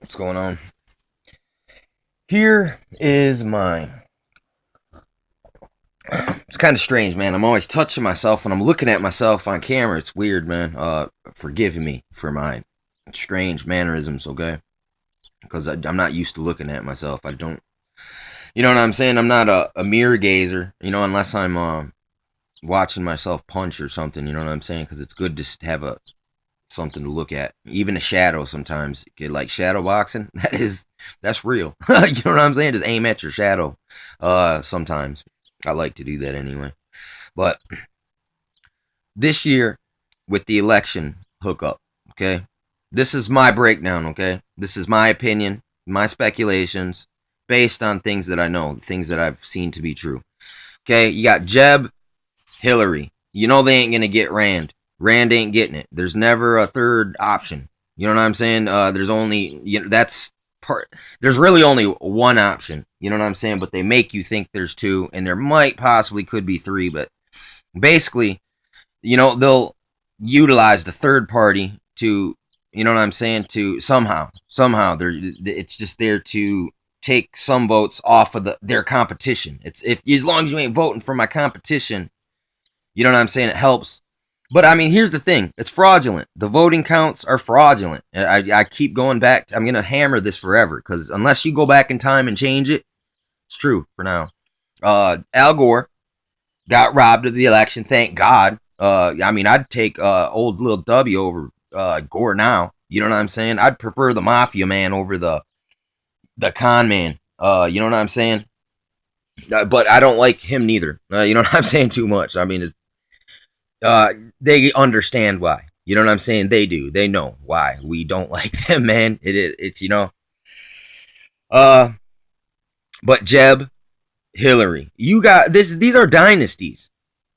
What's going on? Here is mine. It's kind of strange, man. I'm always touching myself when I'm looking at myself on camera. It's weird, man. Forgive me for my strange mannerisms, okay? Because I'm not used to looking at myself. I don't, you know what I'm saying? I'm not a mirror gazer, unless I'm watching myself punch or something. You know what I'm saying? Because it's good to have something to look at. Even a shadow sometimes, get like shadow boxing. That's real. You know what I'm saying? Just aim at your shadow. Sometimes I like to do that anyway. But this year with the election hookup, okay? This is my breakdown, okay? This is my opinion, my speculations based on things that I know, things that I've seen to be true. Okay, you got Jeb, Hillary. You know they ain't gonna get Rand. Rand ain't getting it. There's never a third option. You know what I'm saying? There's only that's part. There's really only one option. You know what I'm saying? But they make you think there's two, and there might possibly could be three. But basically, they'll utilize the third party to, you know what I'm saying, to somehow they're it's just there to take some votes off of their competition. It's if as long as you ain't voting for my competition, you know what I'm saying, it helps. But I mean, here's the thing: it's fraudulent. The voting counts are fraudulent. I keep going back. I'm gonna hammer this forever because unless you go back in time and change it, it's true for now. Al Gore got robbed of the election. Thank God. I mean, I'd take old little W over Gore now. You know what I'm saying? I'd prefer the mafia man over the con man. You know what I'm saying? But I don't like him neither. You know what I'm saying? Too much. I mean, they understand why. You know what I'm saying? They do. They know why we don't like them, man. It's. Uh, but Jeb, Hillary, you got this. These are dynasties.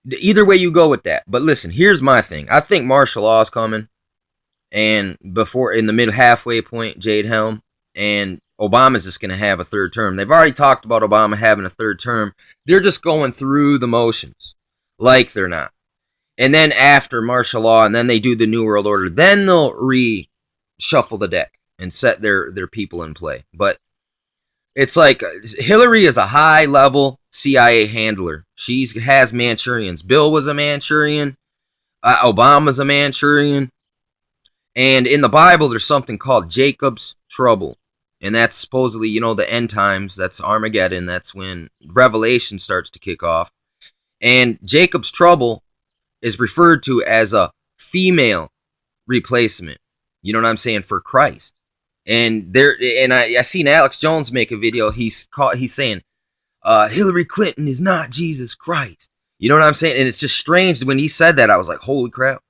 Either way you go with that. But listen, here's my thing. I think martial law is coming, and before in the mid halfway point, Jade Helm and Obama's just going to have a third term. They've already talked about Obama having a third term. They're just going through the motions, like they're not. And then after martial law, and then they do the New World Order, then they'll reshuffle the deck and set their people in play. But it's like Hillary is a high level CIA handler. She has Manchurians. Bill was a Manchurian. Obama's a Manchurian. And in the Bible, there's something called Jacob's trouble. And that's supposedly, the end times. That's Armageddon. That's when Revelation starts to kick off. And Jacob's trouble is referred to as a female replacement. You know what I'm saying? For Christ. And I seen Alex Jones make a video. He's saying, Hillary Clinton is not Jesus Christ. You know what I'm saying? And it's just strange when he said that. I was like, holy crap.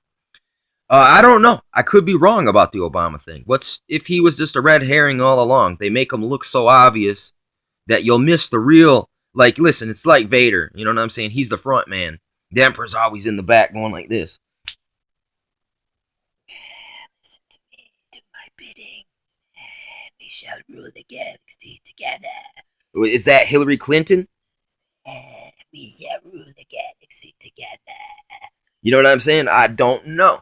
I don't know. I could be wrong about the Obama thing. What's if he was just a red herring all along? They make him look so obvious that you'll miss the real. Like, listen, it's like Vader. You know what I'm saying? He's the front man. The Emperor's always in the back going like this. Listen to me, do my bidding, and we shall rule the galaxy together. Is that Hillary Clinton? And we shall rule the galaxy together. You know what I'm saying? I don't know.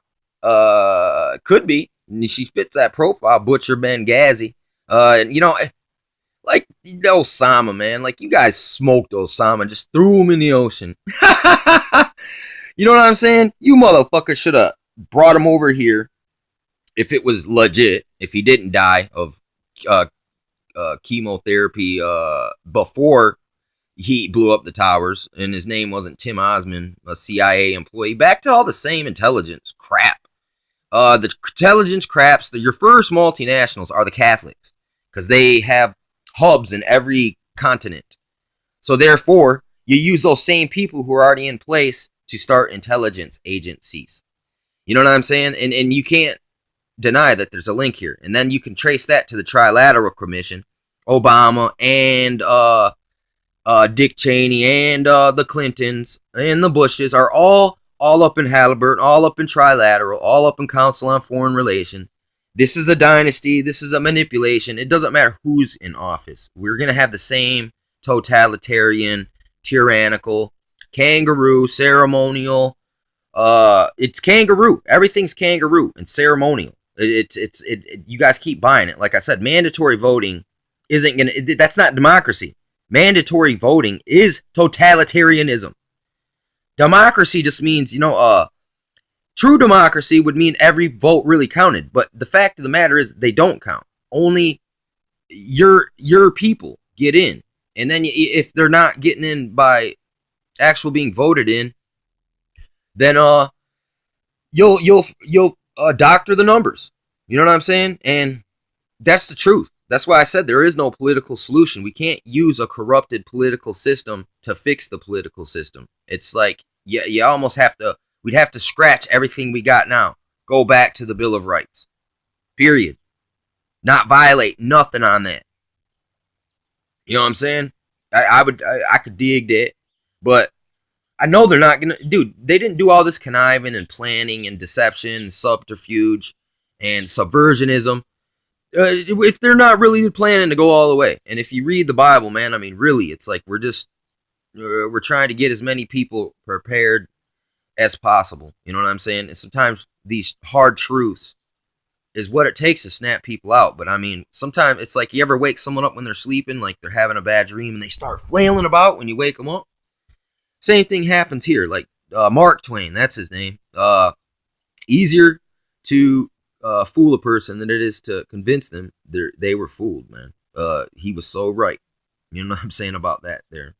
Could be. She fits that profile, Butcher Benghazi. Like Osama, man. Like you guys smoked Osama, just threw him in the ocean. You know what I'm saying? You motherfucker should have brought him over here if it was legit. If he didn't die of chemotherapy before he blew up the towers, and his name wasn't Tim Osman, a CIA employee. Back to all the same intelligence crap. The intelligence craps. Your first multinationals are the Catholics because they have hubs in every continent. So therefore, you use those same people who are already in place to start intelligence agencies. You know what I'm saying? And you can't deny that there's a link here. And then you can trace that to the Trilateral Commission, Obama and Dick Cheney and the Clintons and the Bushes are all up in Halliburton, all up in Trilateral, all up in Council on Foreign Relations. This is a dynasty. This is a manipulation. It doesn't matter who's in office. We're going to have the same totalitarian, tyrannical, kangaroo, ceremonial. It's kangaroo. Everything's kangaroo and ceremonial. You guys keep buying it. Like I said, mandatory voting isn't gonna. That's not democracy. Mandatory voting is totalitarianism. Democracy just means, true democracy would mean every vote really counted. But the fact of the matter is, they don't count. Only your people get in, and then if they're not getting in by actual being voted in, then you'll doctor the numbers. You know what I'm saying? And that's the truth. That's why I said there is no political solution. We can't use a corrupted political system to fix the political system. It's like you almost have to. We'd have to scratch everything we got now. Go back to the Bill of Rights. Period. Not violate nothing on that. You know what I'm saying? I could dig that, but I know they're not gonna. Dude, they didn't do all this conniving and planning and deception and subterfuge and subversionism if they're not really planning to go all the way. And if you read the Bible, man, I mean, really, it's like we're trying to get as many people prepared as possible. You know what I'm saying? And sometimes these hard truths is what it takes to snap people out. But I mean, sometimes it's like, you ever wake someone up when they're sleeping, like they're having a bad dream and they start flailing about when you wake them up? Same thing happens here. Like Mark Twain, that's his name. Easier to fool a person than it is to convince them they were fooled, man. He was so right. You know what I'm saying about that there.